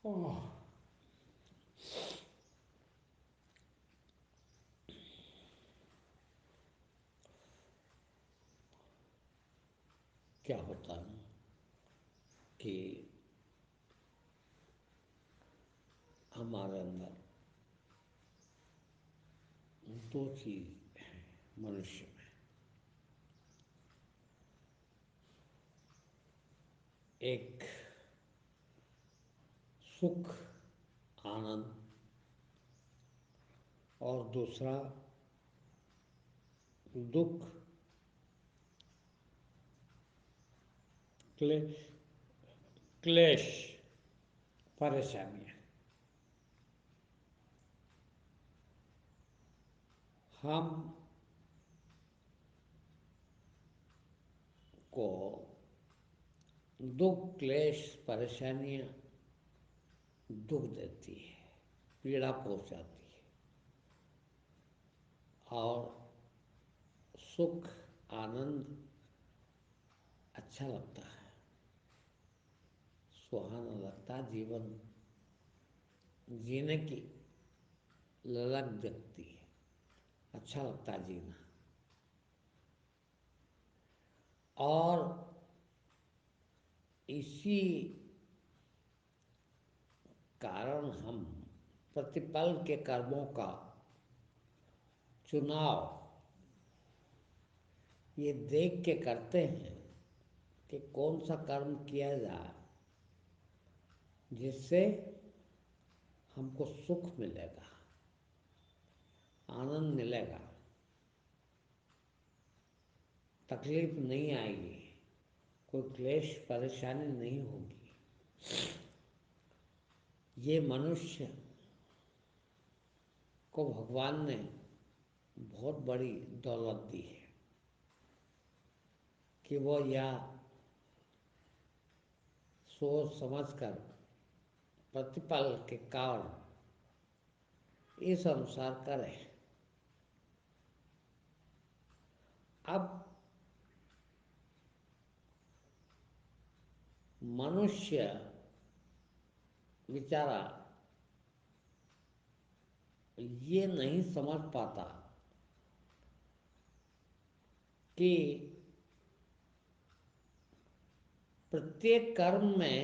ओह, क्या होता है कि हमारे अंदर दो चीज है मनुष्य में। एक सुख, आनंद, और दूसरा दुख, क्ले, क्लेश, परेशानियां। हम को दुख, क्लेश, परेशानियां दुख देती है, पीड़ा पहुंचाती है, और सुख, आनंद अच्छा लगता है, सुहाना लगता है, जीवन जीने की ललक जगती है, अच्छा लगता है जीना। और इसी कारण हम प्रतिपल के कर्मों का चुनाव ये देख के करते हैं कि कौन सा कर्म किया जाए जिससे हमको सुख मिलेगा, आनंद मिलेगा, तकलीफ नहीं आएगी, कोई क्लेश परेशानी नहीं होगी। ये मनुष्य को भगवान ने बहुत बड़ी दौलत दी है कि वो यह सोच समझकर प्रतिपल के कारण इस अनुसार करे। अब मनुष्य बेचारा ये नहीं समझ पाता कि प्रत्येक कर्म में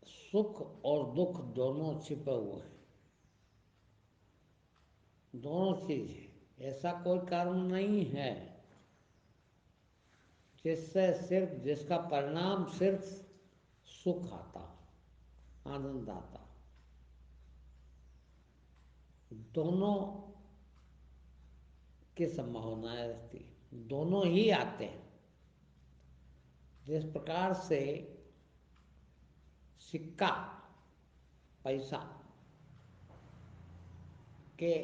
सुख और दुख दोनों छिपे हुए हैं, दोनों चीज है। ऐसा कोई कर्म नहीं है जिससे सिर्फ जिसका परिणाम सिर्फ सुख आता, आनंद आता। दोनों की संभावनाएं रहती है, दोनों ही आते हैं। जिस प्रकार से सिक्का, पैसा के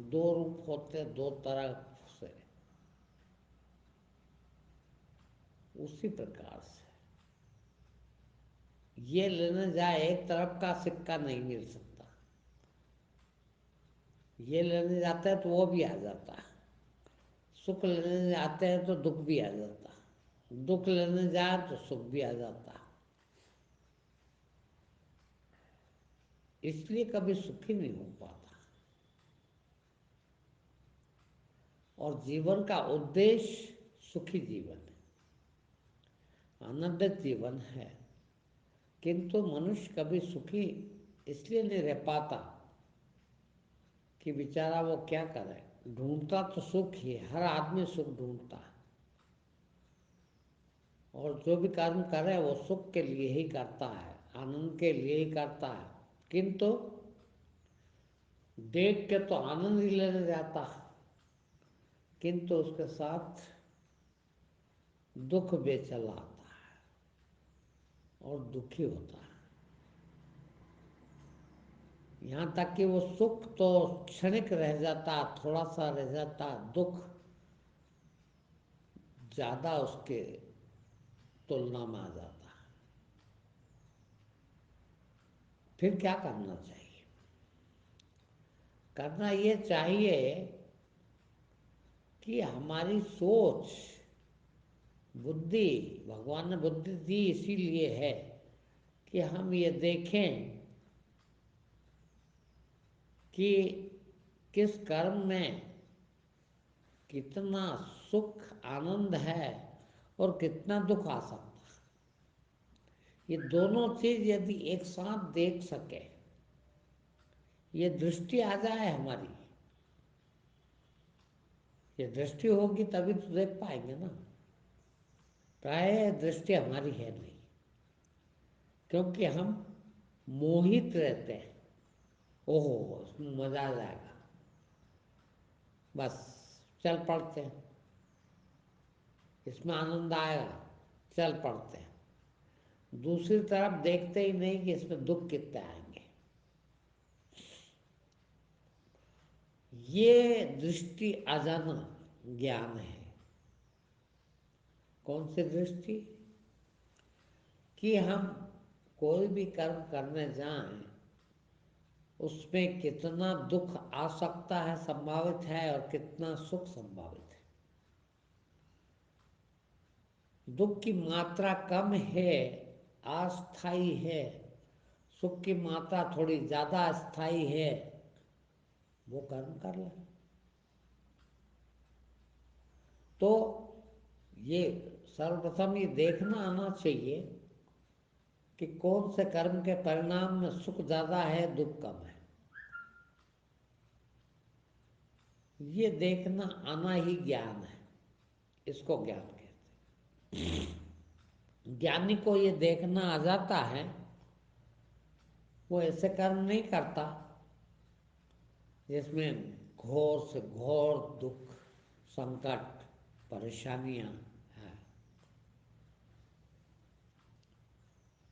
दो रूप होते, दो तरह से, उसी प्रकार से ये लेने जाए एक तरफ का सिक्का नहीं मिल सकता, ये लेने जाता है तो वो भी आ जाता है। सुख लेने जाते हैं तो दुख भी आ जाता है, दुख लेने जाए तो सुख भी आ जाता है। इसलिए कभी सुखी नहीं हो पाता। और जीवन का उद्देश्य सुखी जीवन है, आनंदित जीवन है। किंतु मनुष्य कभी सुखी इसलिए नहीं रह पाता कि बेचारा वो क्या करे, ढूंढता तो सुख ही है, हर आदमी सुख ढूंढता है, और जो भी कर्म करे वो सुख के लिए ही करता है, आनंद के लिए ही करता है। किंतु देख के तो आनंद ही लेने जाता है, किंतु उसके साथ दुख बेचला आता है और दुखी होता है। यहाँ तक कि वो सुख तो क्षणिक रह जाता, थोड़ा सा रह जाता, दुख ज्यादा उसके तुलना में आ जाता है। फिर क्या करना चाहिए? करना ये चाहिए कि हमारी सोच, बुद्धि, भगवान ने बुद्धि दी इसीलिए है कि हम ये देखें कि किस कर्म में कितना सुख आनंद है और कितना दुख आ सकता है। ये दोनों चीज यदि एक साथ देख सके, ये दृष्टि आ जाए हमारी, ये दृष्टि होगी तभी तो देख पाएंगे ना। प्राय दृष्टि हमारी है नहीं, क्योंकि हम मोहित रहते हैं। ओहो, इसमें मजा आ जाएगा, बस चल पड़ते हैं। इसमें आनंद आएगा, चल पड़ते हैं। दूसरी तरफ देखते ही नहीं कि इसमें दुख कितने आएंगे। ये दृष्टि आ जाना ज्ञान है। कौन सी दृष्टि? कि हम कोई भी कर्म करने जाएं, उसमें कितना दुख आ सकता है, संभावित है, और कितना सुख संभावित है। दुख की मात्रा कम है, अस्थाई है, सुख की मात्रा थोड़ी ज्यादा स्थायी है, वो कर्म कर ले। तो ये सर्वप्रथम ये देखना आना चाहिए कि कौन से कर्म के परिणाम में सुख ज्यादा है, दुख कम है। ये देखना आना ही ज्ञान है, इसको ज्ञान कहते हैं। ज्ञानी को ये देखना आ जाता है, वो ऐसे कर्म नहीं करता जिसमें घोर से घोर दुख, संकट, परेशानियां हैं।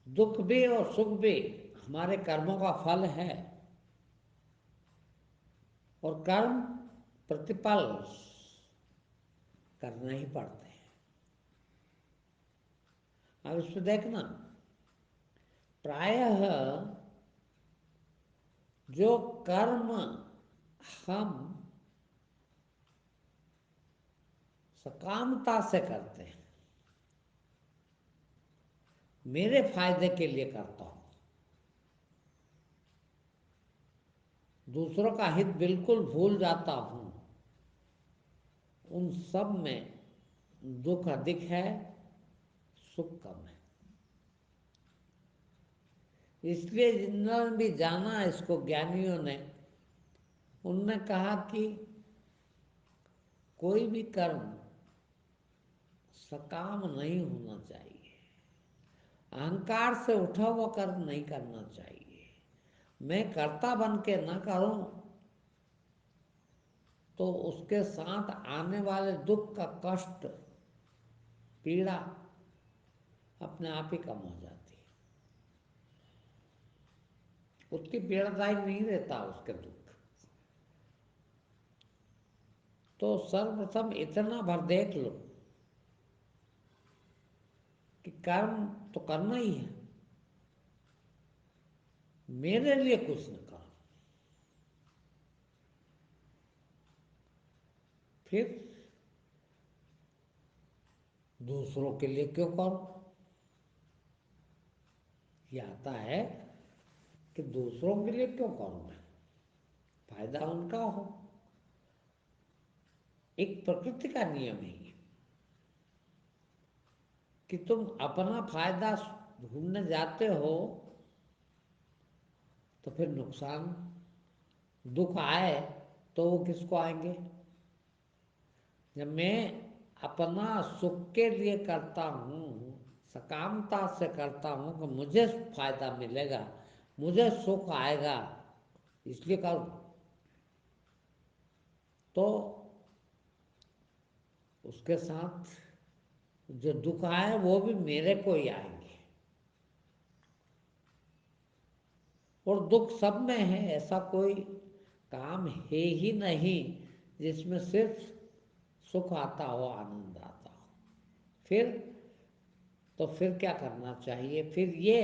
दुख भी और सुख भी हमारे कर्मों का फल है, और कर्म प्रतिपल करना ही पड़ते हैं। अब इसमें देखना, प्रायः जो कर्म हम सकामता से करते हैं, मेरे फायदे के लिए करता हूं, दूसरों का हित बिल्कुल भूल जाता हूं, उन सब में दुख अधिक है, सुख कम है। इसलिए जिन्होंने भी जाना इसको, ज्ञानियों ने, उनने कहा कि कोई भी कर्म सकाम नहीं होना चाहिए, अहंकार से उठा हुआ कर्म नहीं करना चाहिए। मैं कर्ता बन के न करूं तो उसके साथ आने वाले दुख का कष्ट, पीड़ा अपने आप ही कम हो जाती है। उतनी पीड़ादायक नहीं रहता उसके दुख। तो सर्वप्रथम इतना भर देख लो कि कर्म तो करना ही है, मेरे लिए कुछ न करो। फिर दूसरों के लिए क्यों करो? ये आता है कि दूसरों के लिए क्यों करूं मैं, फायदा उनका हो। एक प्रकृति का नियम है ये, कि तुम अपना फायदा ढूंढने जाते हो तो फिर नुकसान, दुख आए तो वो किसको आएंगे? जब मैं अपना सुख के लिए करता हूँ, सकामता से करता हूँ कि मुझे फायदा मिलेगा, मुझे सुख आएगा, इसलिए करूँ, तो उसके साथ जो दुख आए वो भी मेरे को ही आएंगे। और दुख सब में है, ऐसा कोई काम है ही नहीं जिसमें सिर्फ सुख आता हो, आनंद आता हो। फिर तो फिर क्या करना चाहिए? फिर ये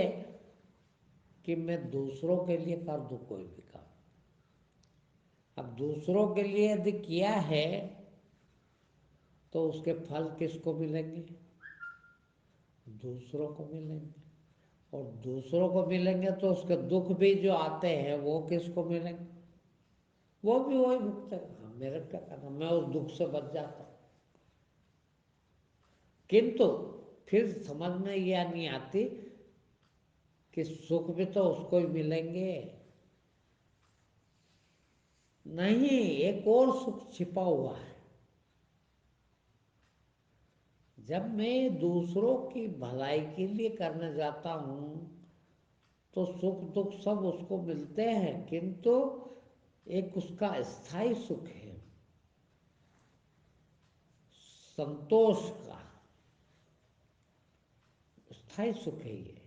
कि मैं दूसरों के लिए कर दूं कोई भी काम। अब दूसरों के लिए यदि किया है तो उसके फल किसको मिलेंगे? दूसरों को मिलेंगे। और दूसरों को मिलेंगे तो उसके दुख भी जो आते हैं वो किसको मिलेंगे? वो भी वही भुगतेगा। हाँ, मेरे क्या करना, मैं उस दुख से बच जाता हूँ। किंतु फिर समझ में यह नहीं आती कि सुख भी तो उसको ही मिलेंगे। नहीं, एक और सुख छिपा हुआ है। जब मैं दूसरों की भलाई के लिए करने जाता हूँ तो सुख दुख सब उसको मिलते हैं, किंतु एक उसका स्थायी सुख है, संतोष का स्थायी सुख है। ये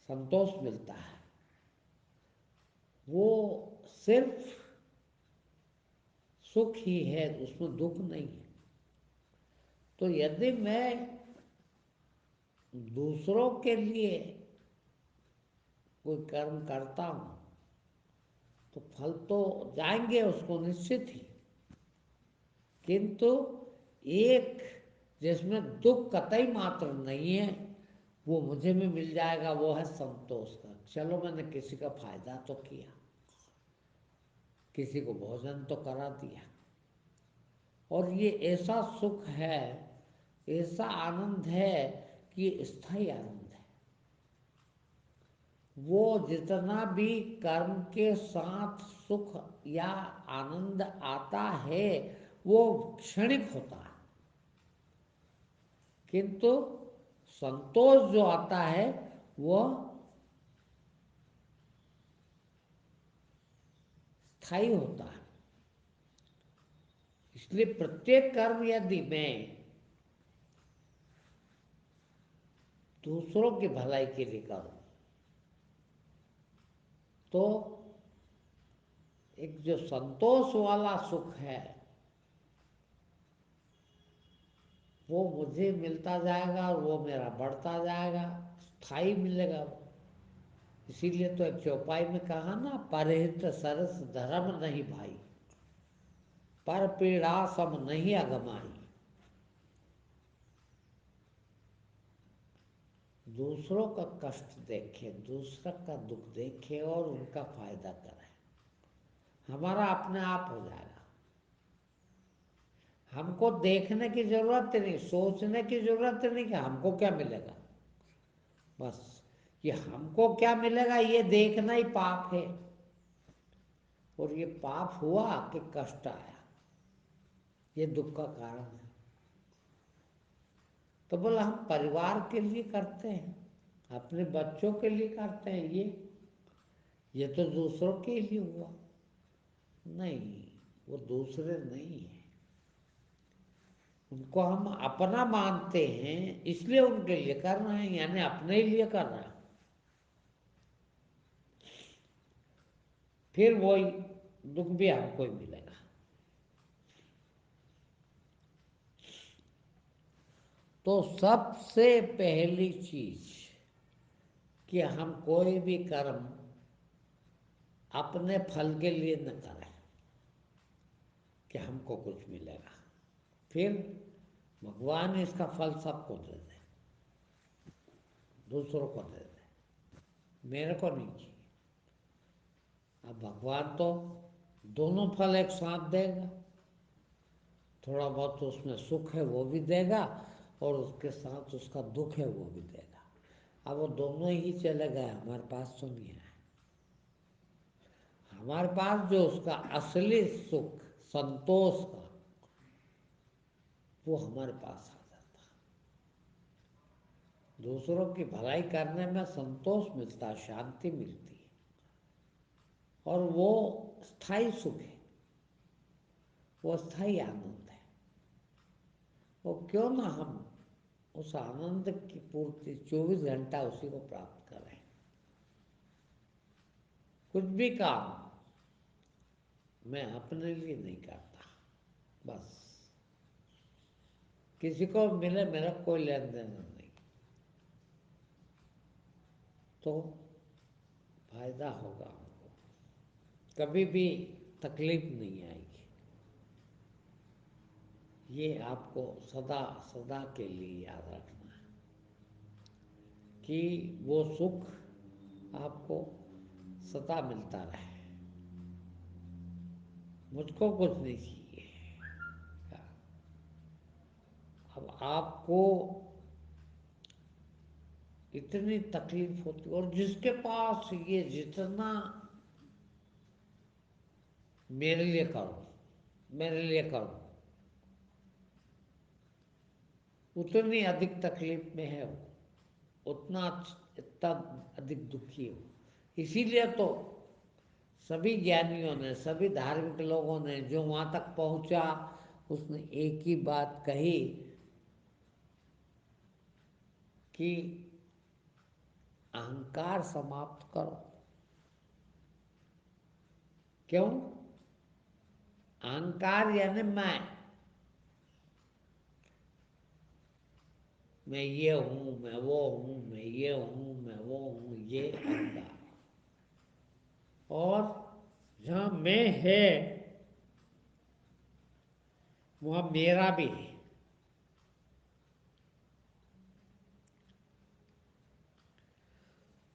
संतोष मिलता है, वो सिर्फ सुख ही है, उसमें दुख नहीं है। तो यदि मैं दूसरों के लिए कोई कर्म करता हूँ तो फल तो जाएंगे उसको निश्चित ही, किंतु एक जिसमें दुख कतई मात्र नहीं है वो मुझे भी मिल जाएगा, वो है संतोष का। चलो मैंने किसी का फायदा तो किया, किसी को भोजन तो करा दिया। और ये ऐसा सुख है, ऐसा आनंद है कि ये स्थायी आनंद है। वो जितना भी कर्म के साथ सुख या आनंद आता है वो क्षणिक होता है, किंतु संतोष जो आता है वह स्थायी होता है। इसलिए प्रत्येक कर्म यदि मैं दूसरों की भलाई के लिए करूं तो एक जो संतोष वाला सुख है वो मुझे मिलता जाएगा और वो मेरा बढ़ता जाएगा, स्थायी मिलेगा वो। इसीलिए तो एक चौपाई में कहा ना, परहित सरस धर्म नहीं भाई, पर पीड़ा सम नहीं अगमाई। दूसरों का कष्ट देखे, दूसरा का दुख देखे और उनका फायदा करे, हमारा अपने आप हो जाएगा। हमको देखने की जरूरत ही नहीं, सोचने की जरूरत ही नहीं कि हमको क्या मिलेगा। बस ये हमको क्या मिलेगा ये देखना ही पाप है। और ये पाप हुआ कि कष्ट आया, ये दुख का कारण है। तो बोला हम परिवार के लिए करते हैं, अपने बच्चों के लिए करते हैं, ये तो दूसरों के लिए हुआ। नहीं, वो दूसरे नहीं है, उनको हम अपना मानते हैं इसलिए उनके लिए कर रहे हैं, यानी अपने ही लिए कर रहे हैं। फिर वही दुख भी हमको ही मिलेगा। तो सबसे पहली चीज कि हम कोई भी कर्म अपने फल के लिए न करें कि हमको कुछ मिलेगा, फिर भगवान इसका फल सबको दे दे, दूसरों को दे दे, मेरे को नहीं चाहिए। अब भगवान तो दोनों फल एक साथ देगा, थोड़ा बहुत तो उसमें सुख है वो भी देगा और उसके साथ उसका दुख है वो भी देगा। अब वो दोनों ही चले गए, हमारे पास तो नहीं है। हमारे पास जो उसका असली सुख संतोष का वो हमारे पास आ जाता है। दूसरों की भलाई करने में संतोष मिलता है, शांति मिलती है, और वो स्थायी सुख है, वो स्थायी आनंद है। वो क्यों ना हम उस आनंद की पूर्ति 24 घंटा उसी को प्राप्त करें। कुछ भी काम मैं अपने लिए नहीं करता, बस किसी को मिले मेरा कोई लेन देन नहीं, तो फायदा होगा हमको, कभी भी तकलीफ नहीं आएगी। ये आपको सदा सदा के लिए याद रखना है कि वो सुख आपको सदा मिलता रहे, मुझको कुछ नहीं चाहिए। अब आपको इतनी तकलीफ होती, और जिसके पास ये जितना मेरे लिए करो, मेरे लिए करो, उतनी अधिक तकलीफ में है वो, उतना इतना अधिक दुखी है वो। इसीलिए तो सभी ज्ञानियों ने, सभी धार्मिक लोगों ने जो वहाँ तक पहुँचा, उसने एक ही बात कही कि अहंकार समाप्त करो। क्यों? अहंकार यानी मैं ये हूँ, मैं वो हूँ, मैं ये हूँ, मैं वो हूँ, ये अहंकार। और जहाँ मैं है वहाँ मेरा भी है।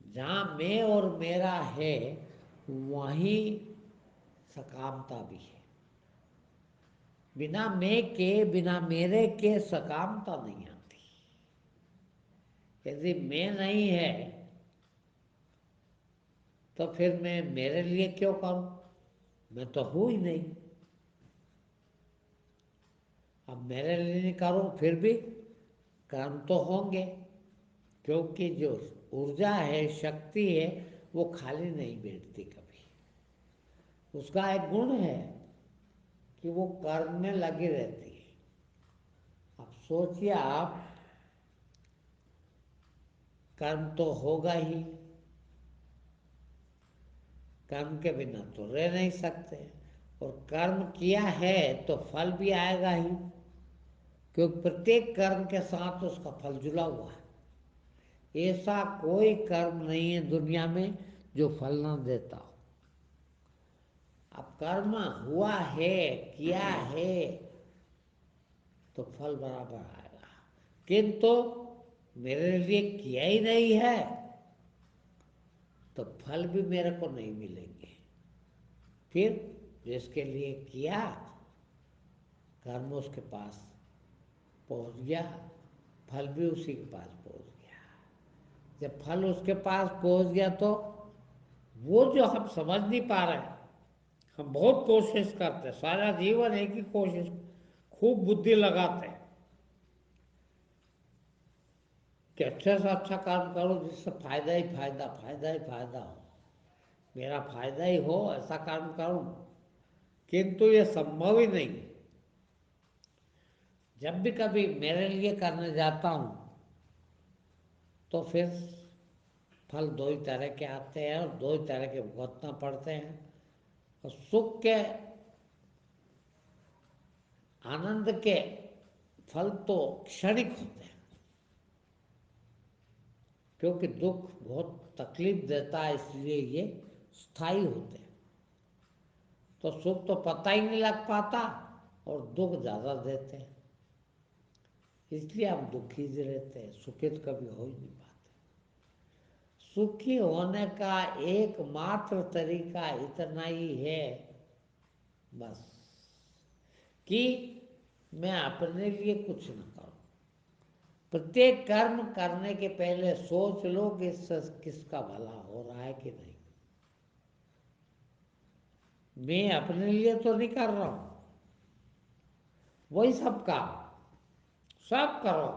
जहाँ मैं और मेरा है वहीं सकामता भी है। बिना मैं के, बिना मेरे के सकामता नहीं आती। यदि मैं नहीं है तो फिर मैं मेरे लिए क्यों करूं? मैं तो हूं ही नहीं। अब मेरे लिए नहीं करूं फिर भी कर्म तो होंगे, क्योंकि जो ऊर्जा है, शक्ति है, वो खाली नहीं बैठती कभी। उसका एक गुण है कि वो कर्म में लगी रहती है। अब सोचिए आप, कर्म तो होगा ही, कर्म के बिना तो रह नहीं सकते, और कर्म किया है तो फल भी आएगा ही, क्योंकि प्रत्येक कर्म के साथ उसका फल जुड़ा हुआ है। ऐसा कोई कर्म नहीं है दुनिया में जो फल ना देता हो। अब कर्म हुआ है, किया है, तो फल बराबर आएगा। किंतु मेरे लिए किया ही नहीं है तो फल भी मेरे को नहीं मिलेंगे। फिर जिसके लिए किया, कर्म उसके पास पहुंच गया, फल भी उसी के पास पहुंच गया। जब फल उसके पास पहुंच गया तो वो जो हम समझ नहीं पा रहे हैं, हम बहुत कोशिश करते हैं, सारा जीवन एक ही कोशिश, खूब बुद्धि लगाते हैं कि अच्छे से अच्छा काम करो जिससे फायदा ही फायदा, फायदा ही फायदा हो, मेरा फायदा ही हो, ऐसा काम करूं। किंतु ये संभव ही नहीं। जब भी कभी मेरे लिए करने जाता हूं तो फिर फल दो ही तरह के आते हैं, और दो ही तरह के भुगतना पड़ते हैं। और सुख के, आनंद के फल तो क्षणिक होते हैं, क्योंकि दुख बहुत तकलीफ देता है, इसलिए ये स्थायी होते हैं। तो सुख तो पता ही नहीं लग पाता और दुख ज़्यादा देते हैं, इसलिए हम दुखी रहते हैं, सुखित कभी हो ही नहीं पाते। सुखी होने का एकमात्र तरीका इतना ही है बस, कि मैं अपने लिए कुछ न करूं। प्रत्येक कर्म करने के पहले सोच लो कि इससे किसका भला हो रहा है कि नहीं। मैं अपने लिए तो नहीं कर रहा हूं, वही सब काम, सब करो,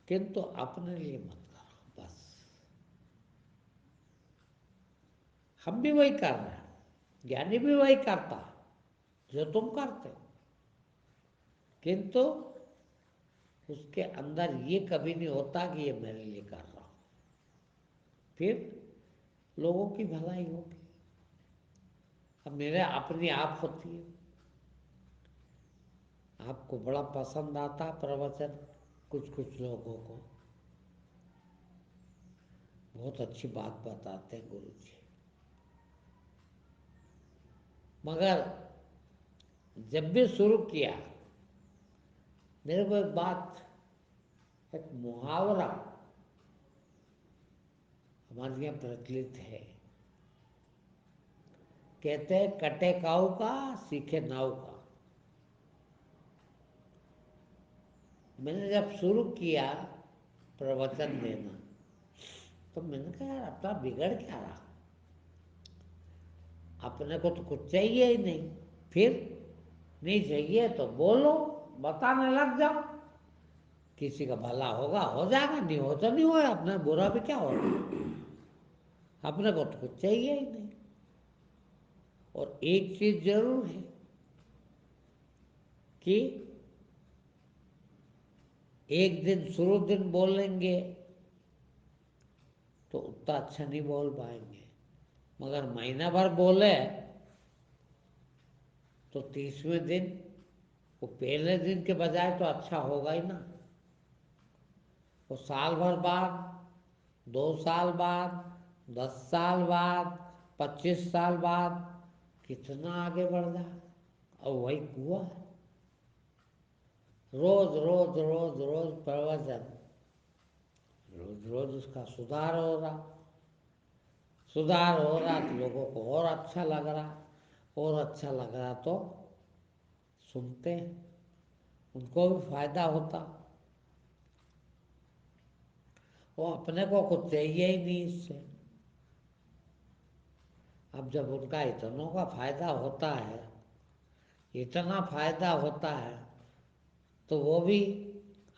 किंतु अपने लिए मत करो बस। हम भी वही कर रहे हैं, ज्ञानी भी वही करता है जो तुम करते हो, किंतु उसके अंदर ये कभी नहीं होता कि ये मेरे लिए कर रहा हूं। फिर लोगों की भलाई होगी। अब मेरे अपनी आप होती है, आपको बड़ा पसंद आता प्रवचन, कुछ कुछ लोगों को बहुत अच्छी बात बताते हैं गुरु जी, मगर जब भी शुरू किया, मेरे को एक बात एक मुहावरा हमारे यहाँ प्रचलित है। कहते हैं कटे काऊ का सीखे नाव का। मैंने जब शुरू किया प्रवचन देना तो मैंने कहा यार अपना बिगड़ क्या रहा, अपने को तो कुछ चाहिए ही नहीं, फिर नहीं चाहिए तो बोलो, बताने लग जाओ, किसी का भला होगा हो जाएगा, नहीं हो तो नहीं हो, अपने बुरा भी क्या होगा, अपने को तो कुछ चाहिए ही नहीं। और एक चीज जरूर है कि एक दिन शुरू दिन बोलेंगे तो उतना अच्छा नहीं बोल पाएंगे, मगर महीना भर बोले तो 30वें दिन वो पहले दिन के बजाय तो अच्छा होगा ही ना। वो साल भर बाद, 2 साल बाद, 10 साल बाद, 25 साल बाद कितना आगे बढ़ जाए। और वही हुआ है। रोज रोज रोज रोज प्रवचन, रोज रोज उसका सुधार हो रहा, सुधार हो रहा तो लोगों को और अच्छा लग रहा, और अच्छा लग रहा तो सुनते हैं, उनको भी फायदा होता। वो अपने को कुछ चाहिए ही नहीं इससे। अब जब उनका इतनों का फायदा होता है, इतना फायदा होता है, तो वो भी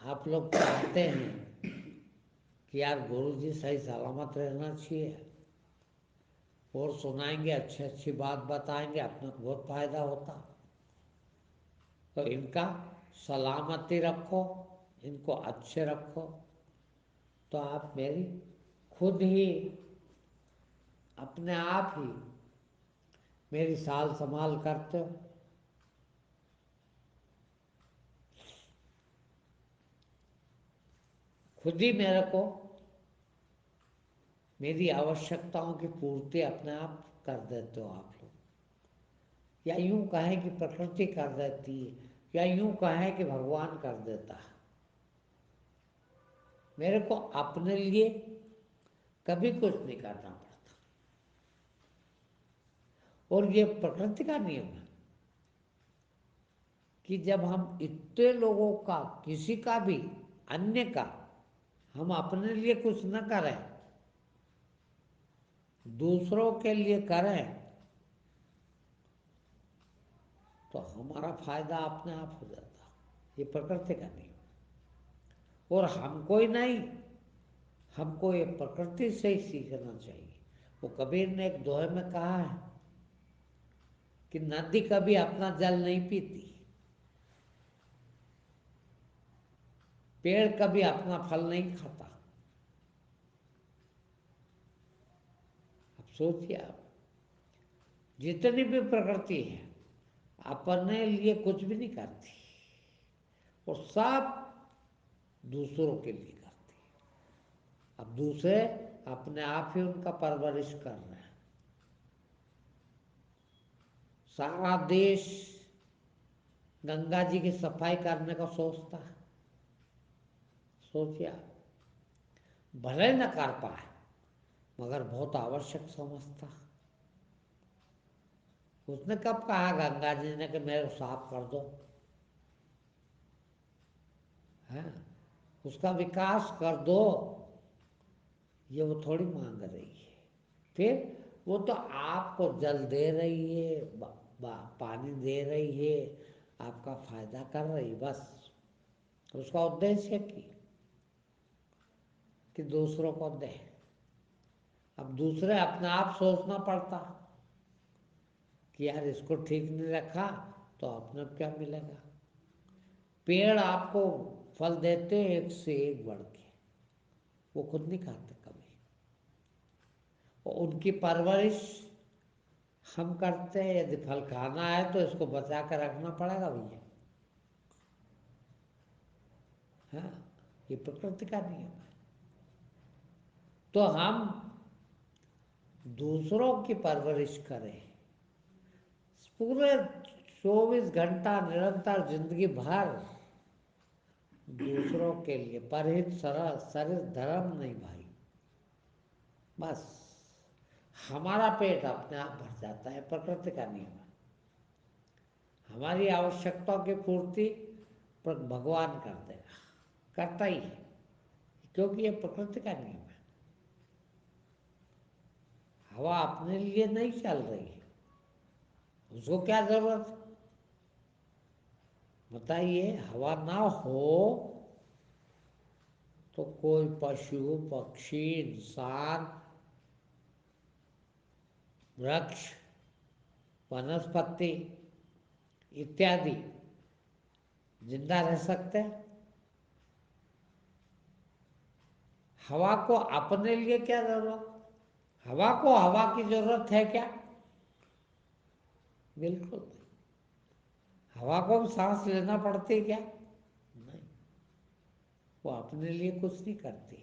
आप लोग चाहते हैं कि यार गुरु जी सही सलामत रहना चाहिए, और सुनाएंगे, अच्छी अच्छी बात बताएंगे, अपने को बहुत फायदा होता। तो इनका सलामती रखो, इनको अच्छे रखो, तो आप मेरी खुद ही अपने आप ही मेरी साल संभाल करते हो। खुद ही मेरे को मेरी आवश्यकताओं की पूर्ति अपने आप कर देते हो आप लोग, या यूं कहें कि प्रकृति कर देती है, या यूं कहें कि भगवान कर देता है। मेरे को अपने लिए कभी कुछ नहीं करना पड़ता, और ये प्रकृति का नियम है कि जब हम इतने लोगों का, किसी का भी, अन्य का, हम अपने लिए कुछ न करें, दूसरों के लिए करें, तो हमारा फायदा अपने आप हो जाता। ये प्रकृति का नियम, और हमको ही नहीं, हमको ये प्रकृति से ही सीखना चाहिए। वो कबीर ने एक दोहे में कहा है कि नदी कभी अपना जल नहीं पीती, पेड़ कभी अपना फल नहीं खाता। अब सोचिए आप, जितनी भी प्रकृति है अपने लिए कुछ भी नहीं करती, और सब दूसरों के लिए करती है। अब दूसरे अपने आप ही उनका परवरिश कर रहे हैं। सारा देश गंगा जी की सफाई करने का सोचता है, सोचिए आप, भले न कर पाए मगर बहुत आवश्यक समझता। उसने कब कहा गंगा जी ने कि मेरे को साफ कर दो, है, उसका विकास कर दो, ये वो थोड़ी मांग रही है। फिर वो तो आपको जल दे रही है, पानी दे रही है, आपका फायदा कर रही, बस उसका उद्देश्य है कि दूसरों को दे। अब दूसरे अपने आप सोचना पड़ता कि यार इसको ठीक नहीं रखा तो अपने को क्या मिलेगा। पेड़ आपको फल देते हैं एक से एक बढ़ के, वो खुद नहीं खाते कभी, और उनकी परवरिश हम करते हैं। यदि फल खाना है तो इसको बचा कर रखना पड़ेगा भैया, हाँ, ये प्रकृति का नियम है। तो हम दूसरों की परवरिश करें, पूरे 24 घंटा निरंतर जिंदगी भर दूसरों के लिए परहित सरिस धर्म नहीं भाई। बस हमारा पेट अपने आप भर जाता है, प्रकृति का नियम है। हमारी आवश्यकताओं की पूर्ति पर भगवान कर देगा, करता ही है, क्योंकि ये प्रकृति का नियम है। हवा अपने लिए नहीं चल रही है, उसको क्या जरूरत है? बताइए, हवा ना हो तो कोई पशु पक्षी इंसान वृक्ष वनस्पति इत्यादि जिंदा रह सकते हैं? हवा को अपने लिए क्या जरूरत? हवा को हवा की जरूरत है क्या? बिल्कुल नहीं। हवा को सांस लेना पड़ती है क्या? नहीं। वो अपने लिए कुछ नहीं करती,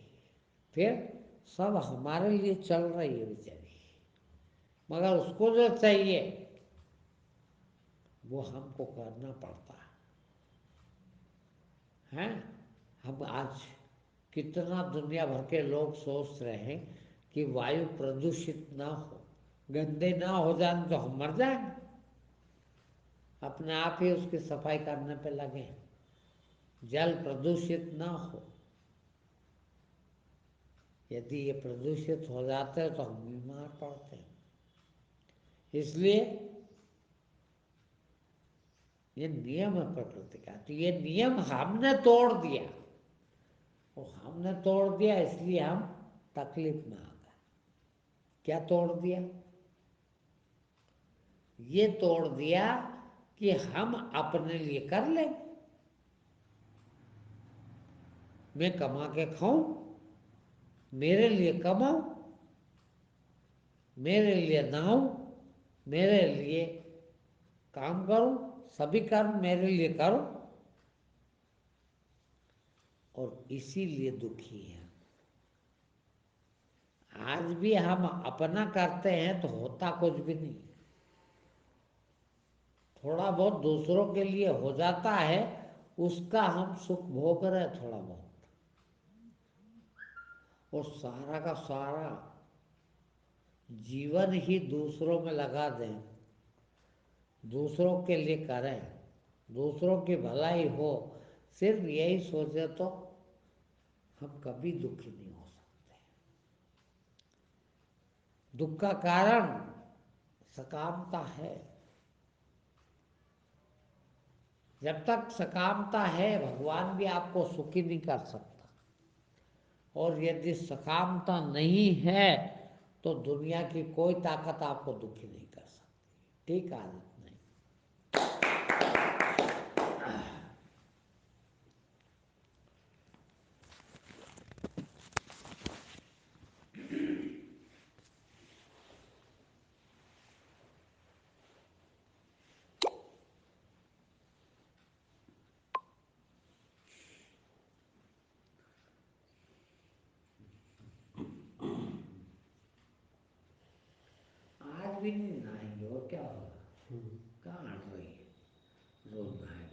फिर सब हमारे लिए चल रही है बेचारी, मगर उसको जो चाहिए वो हमको करना पड़ता है। हम आज कितना दुनिया भर के लोग सोच रहे हैं कि वायु प्रदूषित ना हो, गंदे ना हो जाए तो हम मर जाएंगे। अपने आप ही उसकी सफाई करने पे लगे हैं। जल प्रदूषित ना हो, यदि ये प्रदूषित हो जाते हैं तो हम बीमार पड़ते हैं। इसलिए ये नियम है प्रकृति का, तो ये नियम हमने तोड़ दिया, और हमने तोड़ दिया इसलिए हम तकलीफ में आ गए। क्या तोड़ दिया? ये तोड़ दिया कि हम अपने लिए कर लेंगे। मैं कमा के खाऊं, मेरे लिए कमाऊं, मेरे लिए नहाऊं, मेरे लिए काम करूं, सभी कर्म मेरे लिए करूं, और इसीलिए दुखी है। आज भी हम अपना करते हैं तो होता कुछ भी नहीं, थोड़ा बहुत दूसरों के लिए हो जाता है, उसका हम सुख भोग रहे हैं थोड़ा बहुत, और सारा का सारा जीवन ही दूसरों में लगा दें, दूसरों के लिए करें, दूसरों की भलाई हो, सिर्फ यही सोचे तो हम कभी दुखी नहीं हो सकते। दुख का कारण सकामता है। जब तक सकामता है भगवान भी आपको सुखी नहीं कर सकता, और यदि सकामता नहीं है तो दुनिया की कोई ताकत आपको दुखी नहीं कर सकती। ठीक आदत नहीं। आज भी नहीं नहाएंगे और क्या होगा? कहाँ हट रही है, रोज नहाएंगे।